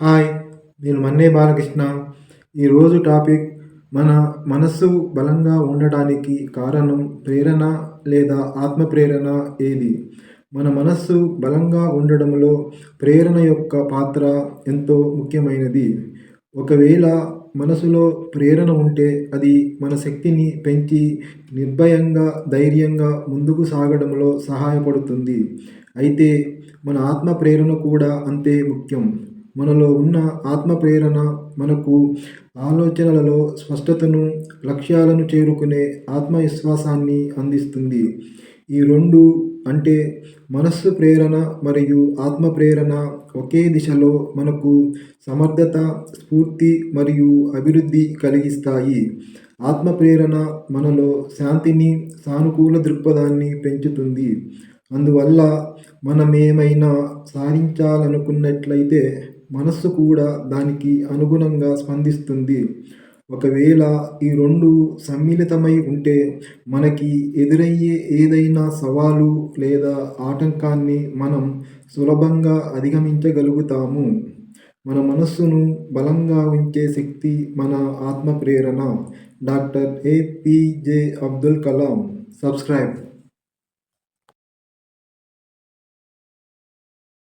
Hi! నేను మన్నే బాలకృష్ణ. ఈరోజు topic మన మనస్సు బలంగా ఉండడానికి కారణం ప్రేరణ లేదా ఆత్మ ప్రేరణ ఏది? మన మనస్సు బలంగా ఉండడంలో ప్రేరణ యొక్క పాత్ర ఎంతో ముఖ్యమైనది. ఒకవేళ మనసులో ప్రేరణ ఉంటే అది మన శక్తిని పెంచి నిర్భయంగా, ధైర్యంగా ముందుకు సాగడంలో సహాయపడుతుంది. అయితే మన ఆత్మ ప్రేరణ కూడా అంతే ముఖ్యం. మనలో ఉన్న ఆత్మ ప్రేరణ మనకు ఆలోచనలలో స్పష్టతను, లక్ష్యాలను చేరుకునే ఆత్మవిశ్వాసాన్ని అందిస్తుంది. ఈ రెండు అంటే మనస్సు ప్రేరణ మరియు ఆత్మ ప్రేరణ ఒకే దిశలో మనకు సమర్థత, స్ఫూర్తి మరియు అభివృద్ధి కలిగిస్తాయి. ఆత్మ ప్రేరణ మనలో శాంతిని, సానుకూల దృక్పథాన్ని పెంచుతుంది. అందువల్ల మనమేమైనా సాధించాలనుకున్నట్లయితే మనస్సు కూడా దానికి అనుగుణంగా స్పందిస్తుంది. ఒకవేళ ఈ రెండు సమ్మిళితమై ఉంటే మనకి ఎదురయ్యే ఏదైనా సవాలు లేదా ఆటంకాన్ని మనం సులభంగా అధిగమించగలుగుతాము. మన మనస్సును బలంగా ఉంచే శక్తి మన ఆత్మ ప్రేరణ. Doctor APJ Abdul Kalam. Subscribe.